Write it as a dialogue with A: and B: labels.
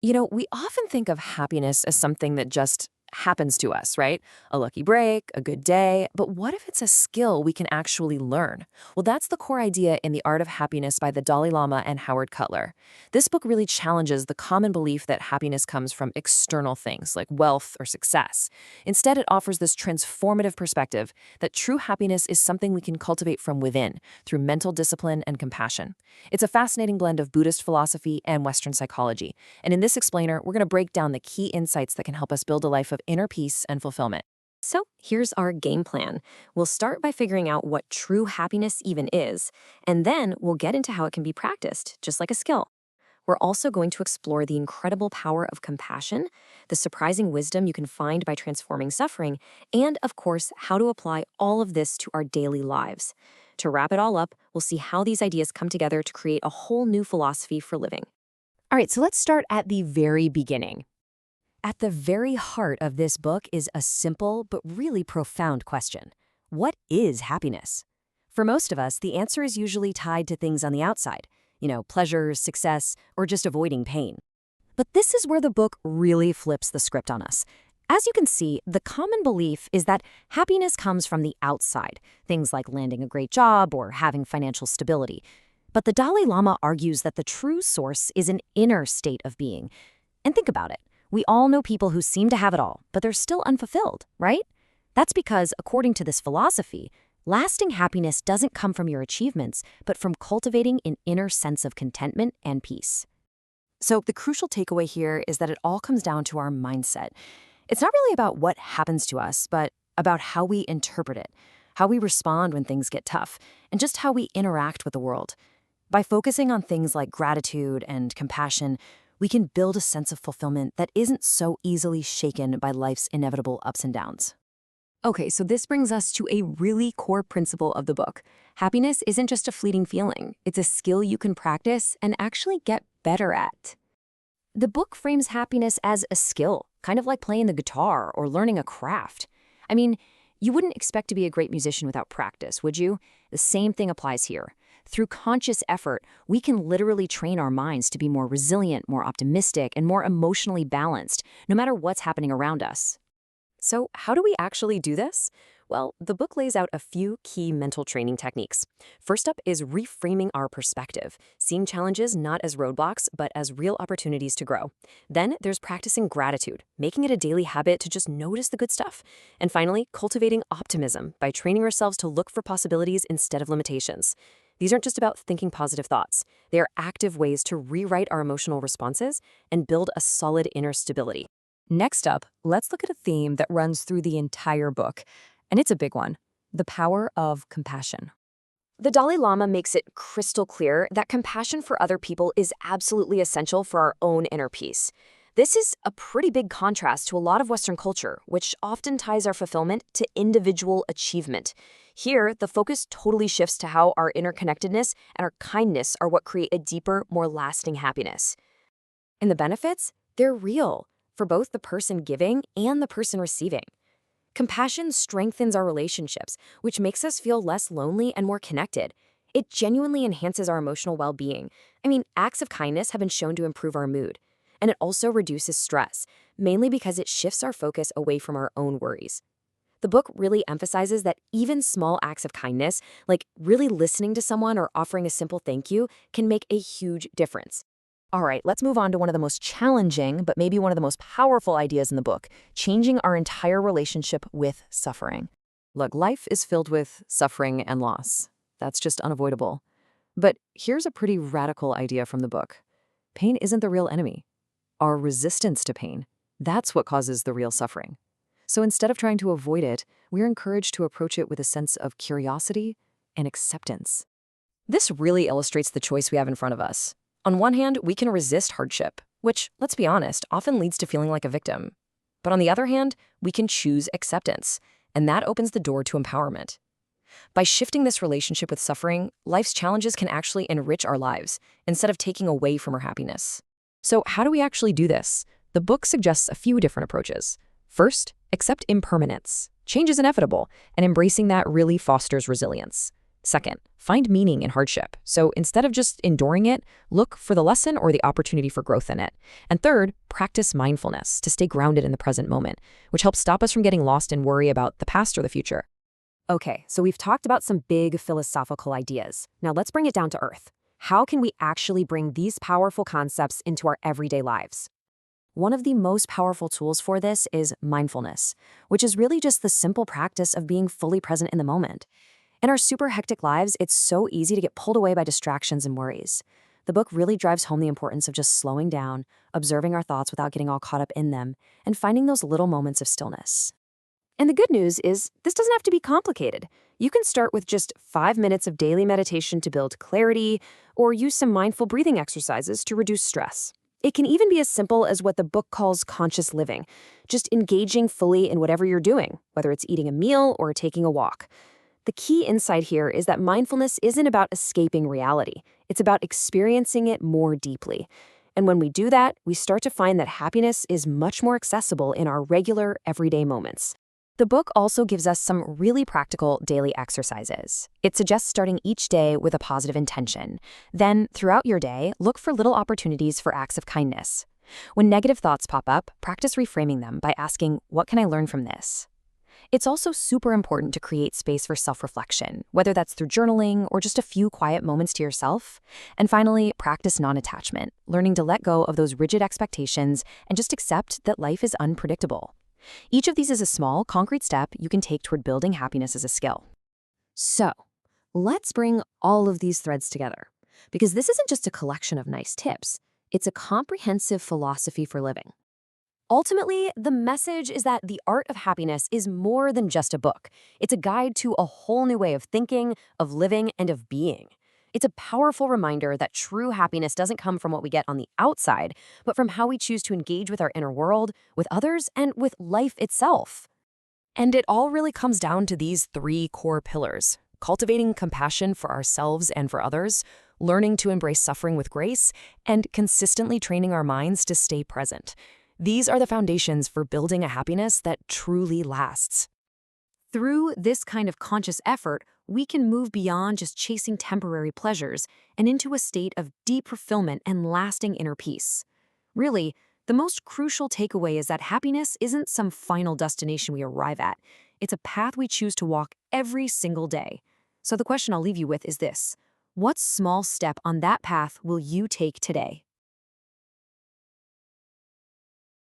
A: We often think of happiness as something that just happens to us, right? A lucky break, a good day. But what if it's a skill we can actually learn? Well, that's the core idea in The Art of Happiness by the Dalai Lama and Howard Cutler. This book really challenges the common belief that happiness comes from external things like wealth or success. Instead, it offers this transformative perspective that true happiness is something we can cultivate from within through mental discipline and compassion. It's a fascinating blend of Buddhist philosophy and Western psychology. And in this explainer, we're going to break down the key insights that can help us build a life of inner peace and fulfillment.
B: So here's our game plan. We'll start by figuring out what true happiness even is, and then we'll get into how it can be practiced, just like a skill. We're also going to explore the incredible power of compassion, the surprising wisdom you can find by transforming suffering, and, of course, how to apply all of this to our daily lives. To wrap it all up, we'll see how these ideas come together to create a whole new philosophy for living.
A: All right, so let's start at the very beginning. At the very heart of this book is a simple but really profound question. What is happiness? For most of us, the answer is usually tied to things on the outside, pleasure, success, or just avoiding pain. But this is where the book really flips the script on us. As you can see, the common belief is that happiness comes from the outside, things like landing a great job or having financial stability. But the Dalai Lama argues that the true source is an inner state of being. And think about it. We all know people who seem to have it all, but they're still unfulfilled, right? That's because, according to this philosophy, lasting happiness doesn't come from your achievements, but from cultivating an inner sense of contentment and peace. So the crucial takeaway here is that it all comes down to our mindset. It's not really about what happens to us, but about how we interpret it, how we respond when things get tough, and just how we interact with the world. By focusing on things like gratitude and compassion, we can build a sense of fulfillment that isn't so easily shaken by life's inevitable ups and downs.
B: Okay, so this brings us to a really core principle of the book. Happiness isn't just a fleeting feeling. It's a skill you can practice and actually get better at. The book frames happiness as a skill, kind of like playing the guitar or learning a craft. I mean, you wouldn't expect to be a great musician without practice, would you? The same thing applies here. Through conscious effort, we can literally train our minds to be more resilient, more optimistic, and more emotionally balanced, no matter what's happening around us. So, how do we actually do this? Well, the book lays out a few key mental training techniques. First up is reframing our perspective, seeing challenges not as roadblocks, but as real opportunities to grow. Then there's practicing gratitude, making it a daily habit to just notice the good stuff. And finally, cultivating optimism by training ourselves to look for possibilities instead of limitations. These aren't just about thinking positive thoughts. They are active ways to rewrite our emotional responses and build a solid inner stability. Next up, let's look at a theme that runs through the entire book. And it's a big one: the power of compassion. The Dalai Lama makes it crystal clear that compassion for other people is absolutely essential for our own inner peace. This is a pretty big contrast to a lot of Western culture, which often ties our fulfillment to individual achievement. Here, the focus totally shifts to how our interconnectedness and our kindness are what create a deeper, more lasting happiness. And the benefits? They're real, for both the person giving and the person receiving. Compassion strengthens our relationships, which makes us feel less lonely and more connected. It genuinely enhances our emotional well-being. Acts of kindness have been shown to improve our mood. And it also reduces stress, mainly because it shifts our focus away from our own worries. The book really emphasizes that even small acts of kindness, like really listening to someone or offering a simple thank you, can make a huge difference. All right, let's move on to one of the most challenging, but maybe one of the most powerful ideas in the book: changing our entire relationship with suffering. Look, life is filled with suffering and loss. That's just unavoidable. But here's a pretty radical idea from the book. Pain isn't the real enemy. Our resistance to pain, that's what causes the real suffering. So instead of trying to avoid it, we're encouraged to approach it with a sense of curiosity and acceptance. This really illustrates the choice we have in front of us. On one hand, we can resist hardship, which, let's be honest, often leads to feeling like a victim. But on the other hand, we can choose acceptance, and that opens the door to empowerment. By shifting this relationship with suffering, life's challenges can actually enrich our lives, instead of taking away from our happiness. So how do we actually do this? The book suggests a few different approaches. First, accept impermanence. Change is inevitable, and embracing that really fosters resilience.
A: Second, find meaning in hardship. So instead of just enduring it, look for the lesson or the opportunity for growth in it. And third, practice mindfulness to stay grounded in the present moment, which helps stop us from getting lost in worry about the past or the future. Okay, so we've talked about some big philosophical ideas. Now let's bring it down to earth. How can we actually bring these powerful concepts into our everyday lives? One of the most powerful tools for this is mindfulness, which is really just the simple practice of being fully present in the moment. In our super hectic lives, it's so easy to get pulled away by distractions and worries. The book really drives home the importance of just slowing down, observing our thoughts without getting all caught up in them, and finding those little moments of stillness. And the good news is, this doesn't have to be complicated. You can start with just 5 minutes of daily meditation to build clarity, or use some mindful breathing exercises to reduce stress. It can even be as simple as what the book calls conscious living, just engaging fully in whatever you're doing, whether it's eating a meal or taking a walk. The key insight here is that mindfulness isn't about escaping reality. It's about experiencing it more deeply. And when we do that, we start to find that happiness is much more accessible in our regular, everyday moments. The book also gives us some really practical daily exercises. It suggests starting each day with a positive intention. Then, throughout your day, look for little opportunities for acts of kindness. When negative thoughts pop up, practice reframing them by asking, what can I learn from this? It's also super important to create space for self-reflection, whether that's through journaling or just a few quiet moments to yourself. And finally, practice non-attachment, learning to let go of those rigid expectations and just accept that life is unpredictable. Each of these is a small, concrete step you can take toward building happiness as a skill. So, let's bring all of these threads together, because this isn't just a collection of nice tips. It's a comprehensive philosophy for living. Ultimately, the message is that The Art of Happiness is more than just a book. It's a guide to a whole new way of thinking, of living, and of being. It's a powerful reminder that true happiness doesn't come from what we get on the outside, but from how we choose to engage with our inner world, with others, and with life itself. And it all really comes down to these 3 core pillars: cultivating compassion for ourselves and for others, learning to embrace suffering with grace, and consistently training our minds to stay present. These are the foundations for building a happiness that truly lasts. Through this kind of conscious effort, we can move beyond just chasing temporary pleasures and into a state of deep fulfillment and lasting inner peace. Really, the most crucial takeaway is that happiness isn't some final destination we arrive at. It's a path we choose to walk every single day. So the question I'll leave you with is this: what small step on that path will you take today?